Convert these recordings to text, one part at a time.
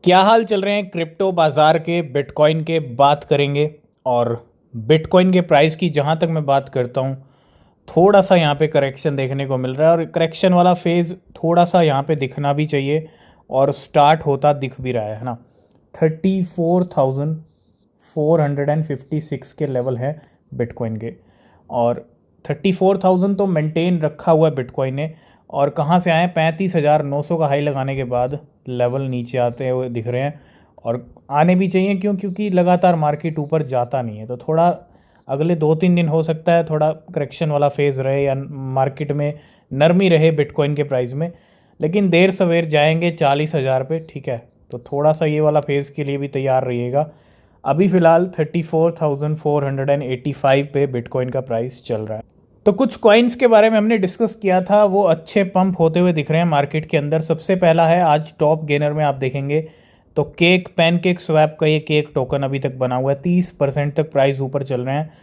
क्या हाल चल रहे हैं क्रिप्टो बाज़ार के। बिटकॉइन के बात करेंगे। और बिटकॉइन के प्राइस की जहां तक मैं बात करता हूं, थोड़ा सा यहां पे करेक्शन देखने को मिल रहा है और करेक्शन वाला फेज़ थोड़ा सा यहां पे दिखना भी चाहिए और स्टार्ट होता दिख भी रहा है ना। 34,456 के लेवल है बिटकॉइन के। और 34,000 तो मेंटेन रखा हुआ है बिटकॉइन ने। और कहाँ से आए, 35,900 का हाई लगाने के बाद लेवल नीचे आते हुए दिख रहे हैं। और आने भी चाहिए, क्योंकि लगातार मार्केट ऊपर जाता नहीं है। तो थोड़ा अगले 2-3 दिन हो सकता है थोड़ा करेक्शन वाला फेज़ रहे या मार्केट में नरमी रहे बिटकॉइन के प्राइस में। लेकिन देर सवेर जाएंगे 40,000 पे, ठीक है। तो थोड़ा सा ये वाला फेज़ के लिए भी तैयार रहिएगा। अभी फ़िलहाल 34,485 पे बिटकॉइन का प्राइस चल रहा है। तो कुछ कॉइन्स के बारे में हमने डिस्कस किया था, वो अच्छे पंप होते हुए दिख रहे हैं मार्केट के अंदर। सबसे पहला है आज टॉप गेनर में आप देखेंगे तो केक पैनकेक स्वैप का ये केक टोकन अभी तक बना हुआ है, 30% तक प्राइस ऊपर चल रहे हैं।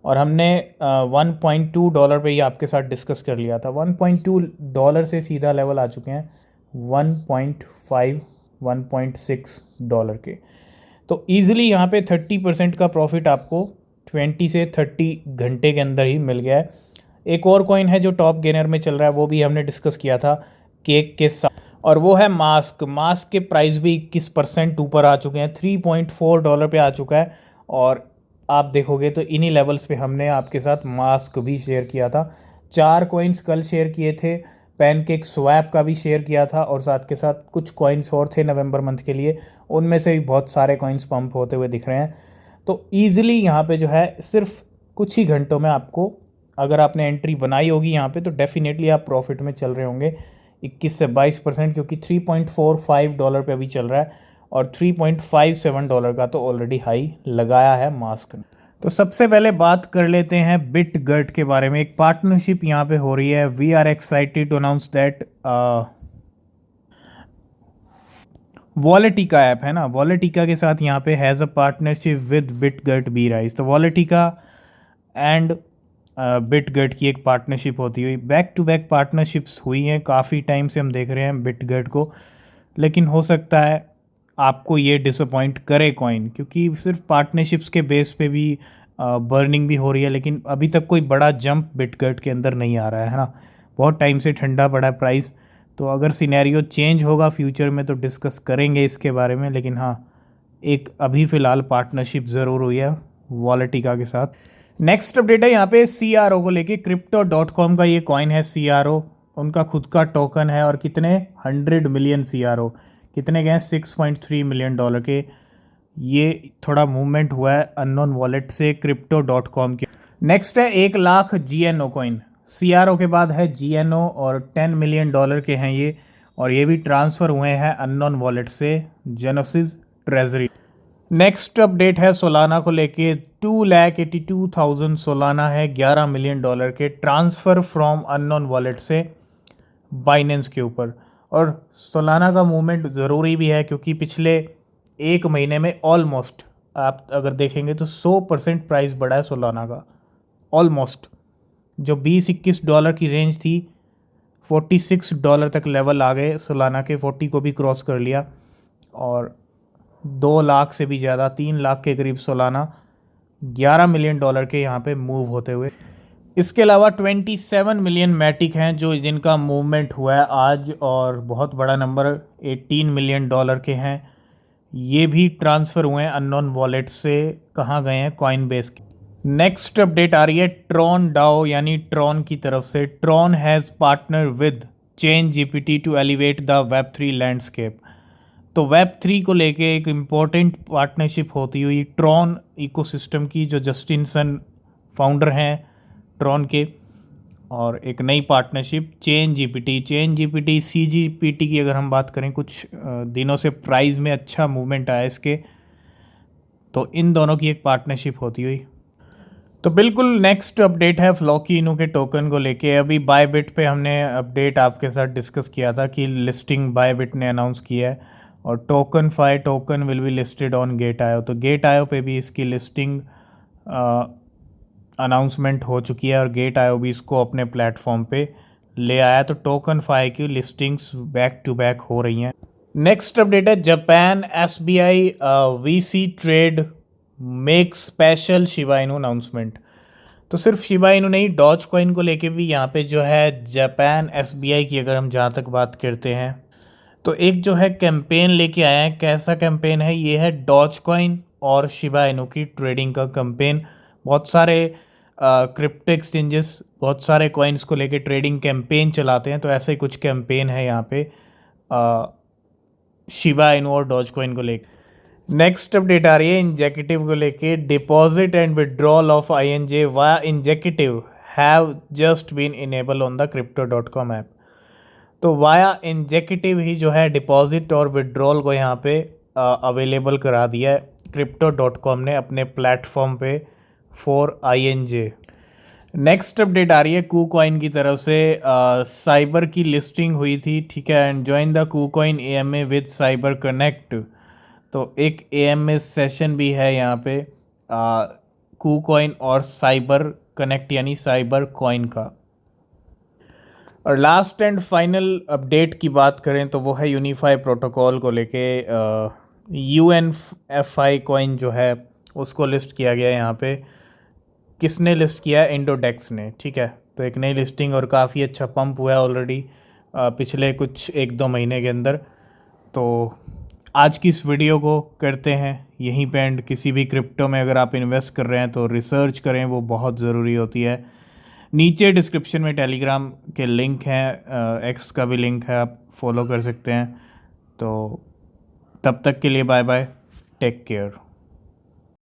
और हमने $1.2 पे ये आपके साथ डिस्कस कर लिया था। $1.2 से सीधा लेवल आ चुके हैं 1.5 $1.6 के। तो ईज़िली यहाँ पे 30% का प्रॉफिट आपको 20 से 30 घंटे के अंदर ही मिल गया है। एक और कॉइन है जो टॉप गेनर में चल रहा है, वो भी हमने डिस्कस किया था केक के साथ, और वो है मास्क। मास्क के प्राइस भी 21% ऊपर आ चुके हैं, $3.4 पे आ चुका है। और आप देखोगे तो इन्हीं लेवल्स पे हमने आपके साथ मास्क भी शेयर किया था। 4 कॉइन्स कल शेयर किए थे, पैनकेक स्वैप का भी शेयर किया था, और साथ के साथ कुछ कॉइन्स और थे नवंबर मंथ के लिए, उनमें से भी बहुत सारे कॉइन्स पंप होते हुए दिख रहे हैं। तो ईज़िली यहाँ पे जो है सिर्फ कुछ ही घंटों में आपको, अगर आपने एंट्री बनाई होगी यहाँ पे, तो डेफिनेटली आप प्रॉफिट में चल रहे होंगे 21 से 22%, क्योंकि $3.45 पे अभी चल रहा है और $3.57 का तो ऑलरेडी हाई लगाया है मास्क ने। तो सबसे पहले बात कर लेते हैं बिटगट के बारे में। एक पार्टनरशिप यहाँ पे हो रही है। We are excited to announce that Walletika app है ना, वॉलेटिका के साथ यहाँ पे has a partnership with Bitget बी राइज। तो वॉलेटिका एंड बिटगट की एक पार्टनरशिप होती हुई, बैक टू बैक पार्टनरशिप्स हुई हैं, काफ़ी टाइम से हम देख रहे हैं बिटगट को। लेकिन हो सकता है आपको ये डिसअपॉइंट करे कॉइन, क्योंकि सिर्फ पार्टनरशिप्स के बेस पे भी बर्निंग भी हो रही है, लेकिन अभी तक कोई बड़ा जंप बिटगट के अंदर नहीं आ रहा है ना। बहुत टाइम से ठंडा पड़ा है प्राइस। तो अगर सिनेरियो चेंज होगा फ्यूचर में तो डिस्कस करेंगे इसके बारे में। लेकिन हाँ, एक अभी फ़िलहाल पार्टनरशिप ज़रूर हुई है वॉलेटिका के साथ। नेक्स्ट अपडेट है यहाँ पे CRO को लेके। Crypto.com का ये कॉइन है CRO, उनका खुद का टोकन है। और कितने 100 मिलियन CRO कितने गए हैं, $6.3 मिलियन के। ये थोड़ा मूवमेंट हुआ है अननोन वॉलेट से Crypto.com के। नेक्स्ट है 1 लाख GNO कॉइन। CRO के बाद है GNO और $10 मिलियन के हैं ये। और ये भी ट्रांसफ़र हुए हैं अननोन वॉलेट से जेनोसिस ट्रेजरी। नेक्स्ट अपडेट है सोलाना को लेके। 2,82,000 सोलाना है, $11 मिलियन के ट्रांसफ़र फ्रॉम अननोन वॉलेट से बाइनेंस के ऊपर। और सोलाना का मूवमेंट ज़रूरी भी है, क्योंकि पिछले एक महीने में ऑलमोस्ट आप अगर देखेंगे तो 100% प्राइस बढ़ा है सोलाना का। ऑलमोस्ट जो $20-21 की रेंज थी, $46 तक लेवल आ गए सोलाना के, 40 को भी क्रॉस कर लिया। और 2 लाख से भी ज़्यादा, 3 लाख के करीब सोलाना, $11 मिलियन के यहाँ पे मूव होते हुए। इसके अलावा 27 मिलियन मैटिक हैं जो जिनका मूवमेंट हुआ है आज, और बहुत बड़ा नंबर 18 मिलियन के हैं। ये भी ट्रांसफ़र हुए हैं अननोन वॉलेट से। कहाँ गए हैं, कॉइन बेस के। नेक्स्ट अपडेट आ रही है ट्रॉन डाओ यानी ट्रॉन की तरफ से। Tron has partner with Chain GPT to elevate the Web3 landscape. तो Web3 को लेके एक इम्पॉर्टेंट पार्टनरशिप होती हुई ट्रॉन इकोसिस्टम की, जो जस्टिन सन फाउंडर हैं ट्रॉन के। और एक नई पार्टनरशिप चेन GPT CGPT की अगर हम बात करें, कुछ दिनों से प्राइस में अच्छा मूवमेंट आया इसके। तो इन दोनों की एक पार्टनरशिप होती हुई। तो बिल्कुल नेक्स्ट अपडेट है फ्लॉकी इनू के टोकन को लेके। अभी बायबिट पे हमने अपडेट आपके साथ डिस्कस किया था कि लिस्टिंग बायबिट ने अनाउंस किया है, और token token will be listed on Gate io. तो गेट आयो पे भी इसकी लिस्टिंग अनाउंसमेंट हो चुकी है, और गेट आयो भी इसको अपने प्लेटफॉर्म पे ले आया। तो टोकन की लिस्टिंग्स बैक टू बैक हो रही हैं। नेक्स्ट अपडेट है Japan SBI VC trade make special Shiba Inu announcement. तो सिर्फ शिबा इनू नहीं, डॉज कॉइन को लेके भी यहाँ पे जो है जापान एसबीआई की अगर हम जहाँ तक बात करते हैं तो एक जो है कैंपेन लेके आए हैं। कैसा कैंपेन है ये? है डॉज कॉइन और शिबा इनू की ट्रेडिंग का कैंपेन। बहुत सारे क्रिप्टो एक्सचेंजेस बहुत सारे कॉइन्स को लेके ट्रेडिंग कैंपेन चलाते हैं, तो ऐसा ही कुछ कैंपेन है यहाँ पे शिबा इनू और डॉज कॉइन को लेके। नेक्स्ट अपडेट आ रही है इंजेक्टिव को लेके। Deposit and withdrawal of INJ via Injective have just been enable on the crypto.com app. तो वाया इंजेक्टिव ही जो है डिपॉजिट और विड्रॉल को यहाँ पे अवेलेबल करा दिया है crypto.com ने अपने प्लेटफॉर्म पे फॉर INJ। नेक्स्ट अपडेट आ रही है कूकॉइन की तरफ से। साइबर की लिस्टिंग हुई थी, ठीक है, and join the KuCoin AMA with cyber connect. तो एक AMA सेशन भी है यहाँ पे कूकॉइन और साइबर कनेक्ट यानी साइबर कॉइन का। और लास्ट एंड फाइनल अपडेट की बात करें तो वो है यूनिफाई प्रोटोकॉल को लेके। UNFI कॉइन जो है उसको लिस्ट किया गया है यहाँ पे। किसने लिस्ट किया है? इंडोडेक्स ने, ठीक है। तो एक नई लिस्टिंग और काफ़ी अच्छा पंप हुआ है ऑलरेडी पिछले कुछ 1-2 महीने के अंदर। तो आज की इस वीडियो को करते हैं यहीं पे एंड। किसी भी क्रिप्टो में अगर आप इन्वेस्ट कर रहे हैं तो रिसर्च करें, वो बहुत ज़रूरी होती है। नीचे डिस्क्रिप्शन में टेलीग्राम के लिंक हैं, एक्स का भी लिंक है, आप फॉलो कर सकते हैं। तो तब तक के लिए बाय बाय, टेक केयर।